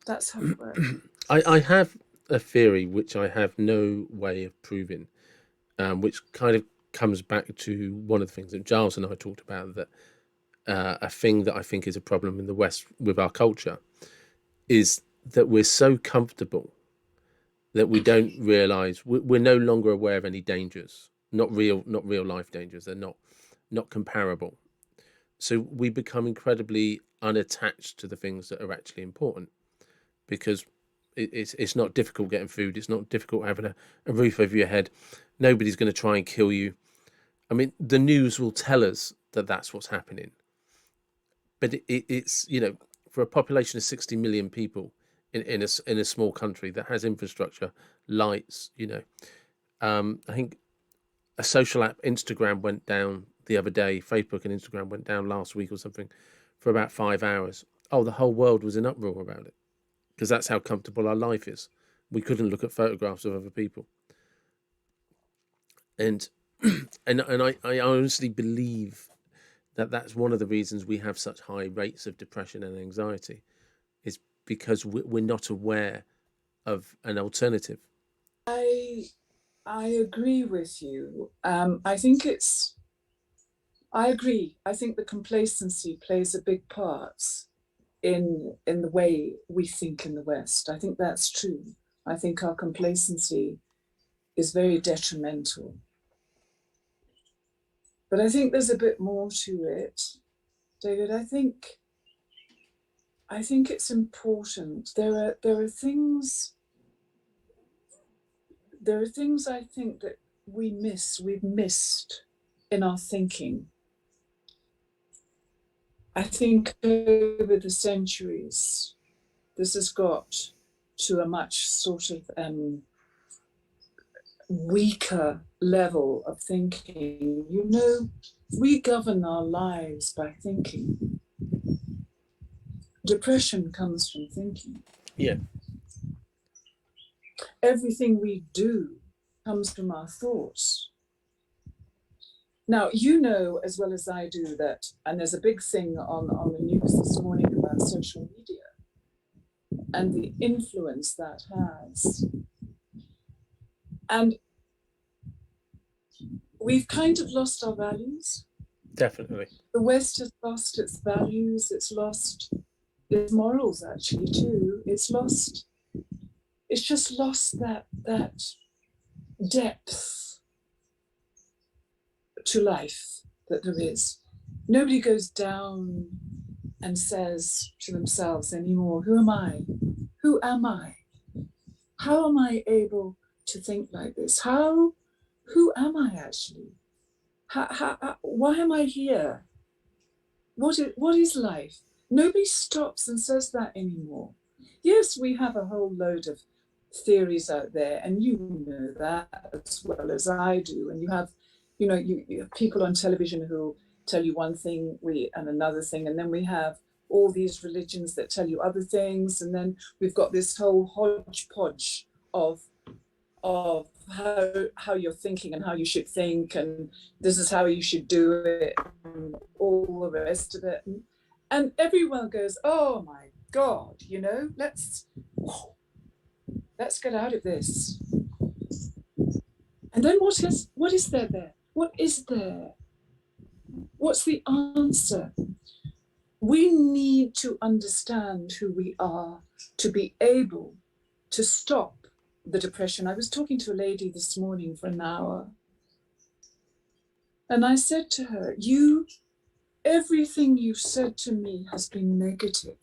That's how it works. I have a theory which I have no way of proving, which kind of comes back to one of the things that Giles and I talked about, that a thing that I think is a problem in the West with our culture is that we're so comfortable that we don't realize we're no longer aware of any dangers, not real life dangers. They're not comparable. So we become incredibly unattached to the things that are actually important, because it's not difficult getting food. It's not difficult having a roof over your head. Nobody's going to try and kill you. I mean, the news will tell us that that's what's happening, but it's, for a population of 60 million people in a small country that has infrastructure, lights, I think a social app, Instagram, went down the other day. Facebook and Instagram went down last week or something for about 5 hours. Oh, the whole world was in uproar about it, because that's how comfortable our life is. We couldn't look at photographs of other people, and and I honestly believe that that's one of the reasons we have such high rates of depression and anxiety, is because we're not aware of an alternative. I I agree with you. I agree. I think the complacency plays a big part in the way we think in the West. I think that's true. I think our complacency is very detrimental. But I think there's a bit more to it, David. I think it's important. There are things I think that we've missed in our thinking. I think over the centuries, this has got to a much sort of weaker level of thinking. We govern our lives by thinking. Depression comes from thinking. Yeah, Everything we do comes from our thoughts. Now, you know as well as I do that, and there's a big thing on the news this morning about social media and the influence that has. And we've kind of lost our values. definitely. The West has lost its values, it's lost its morals actually too. It's just lost that depth to life that there is. Nobody goes down and says to themselves anymore, who am I? Who am I? How am I able to think like this? Who am I actually? Why am I here? What is life? Nobody stops and says that anymore. Yes, we have a whole load of theories out there, and you know that as well as I do. And you have people on television who tell you one thing and another thing, and then we have all these religions that tell you other things, and then we've got this whole hodgepodge of how you're thinking and how you should think, and this is how you should do it, and all the rest of it. And everyone goes, oh my God, let's get out of this. And then what is there there? What is there? What's the answer? We need to understand who we are to be able to stop the depression. I was talking to a lady this morning for an hour, and I said to her, everything you've said to me has been negative.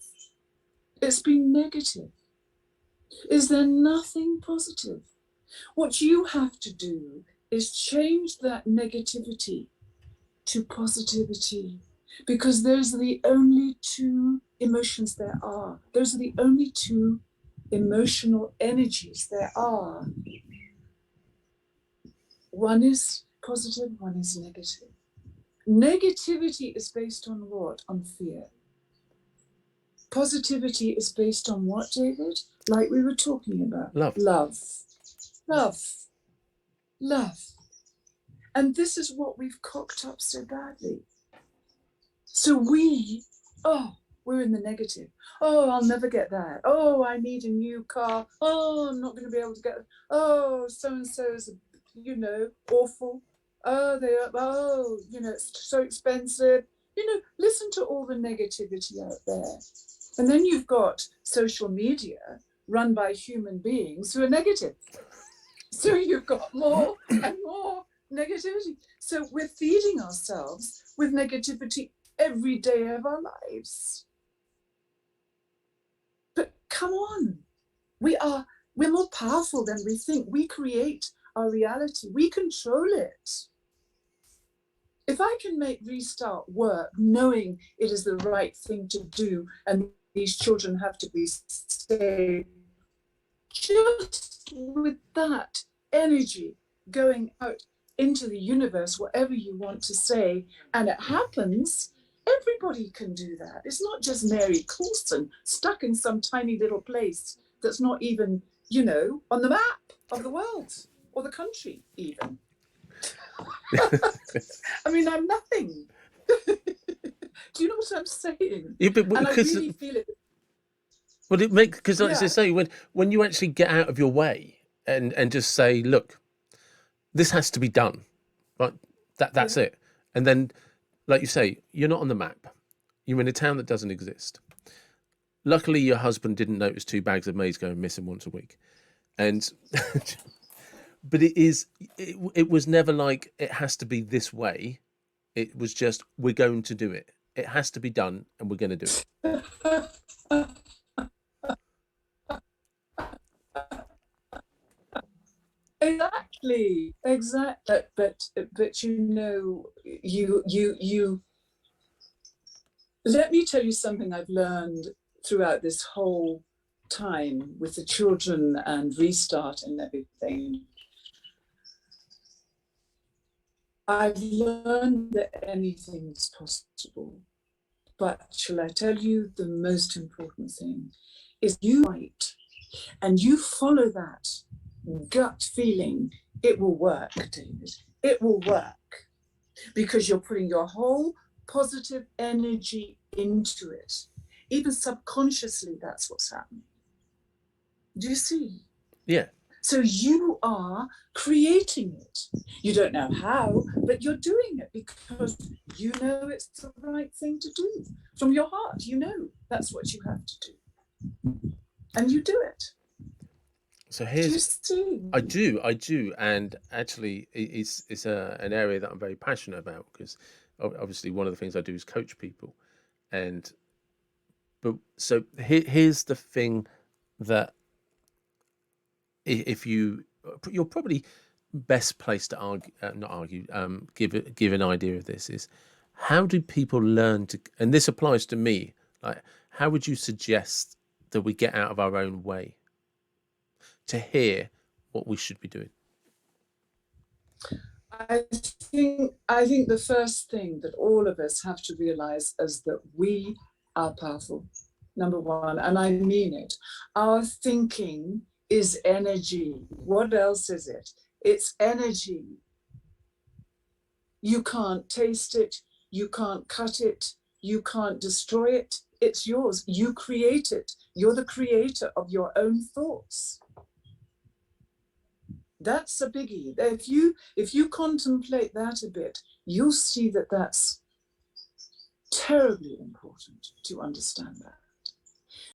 It's been negative. Is there nothing positive? What you have to do is change that negativity to positivity, because those are the only two emotions there are. Those are the only two emotional energies there are. One is positive, one is negative. Negativity is based on what? On fear. Positivity is based on what, David? Like we were talking about. Love. Love. Love. Love. And this is what we've cocked up so badly. So we're we're in the negative. Oh, I'll never get that. Oh, I need a new car. Oh, I'm not going to be able to get. Oh, so and so is, awful. Oh, it's so expensive. Listen to all the negativity out there. And then you've got social media run by human beings who are negative. So you've got more and more negativity. So we're feeding ourselves with negativity every day of our lives. But come on, we're more powerful than we think. We create our reality. We control it. If I can make Restart work, knowing it is the right thing to do, and these children have to be saved, just with that energy going out into the universe, whatever you want to say, and it happens, everybody can do that. It's not just Mary Coulson stuck in some tiny little place that's not even, on the map of the world or the country even. I mean, I'm nothing. Do you know what I'm saying? Yeah, but And I really feel it. Well, it makes, because like I say, when you actually get out of your way and just say, look, this has to be done, right? That's it. And then, like you say, you're not on the map. You're in a town that doesn't exist. Luckily, your husband didn't notice 2 bags of maize going missing once a week, and but it was never like it has to be this way. It was just, we're going to do it. It has to be done, and we're going to do it. Exactly. But you let me tell you something I've learned throughout this whole time with the children and Restart and everything. I've learned that anything is possible. But shall I tell you the most important thing is you write and you follow that gut feeling. It will work, David. It will work because you're putting your whole positive energy into it. Even subconsciously, that's what's happening. Do you see? Yeah. So you are creating it. You don't know how, but you're doing it because you know it's the right thing to do. From your heart, you know that's what you have to do. And you do it. So here's, do you see? I do, and actually, it's an area that I'm very passionate about, because obviously one of the things I do is coach people, but so here's the thing that if you're probably best placed to argue, not argue, give an idea of this is, how do people learn to, and this applies to me, like, how would you suggest that we get out of our own way to hear what we should be doing? I think the first thing that all of us have to realize is that we are powerful, number one, and I mean it. Our thinking is energy. What else is it? It's energy. You can't taste it, you can't cut it, you can't destroy it. It's yours. You create it. You're the creator of your own thoughts. That's a biggie. If you contemplate that a bit, you'll see that that's terribly important to understand that.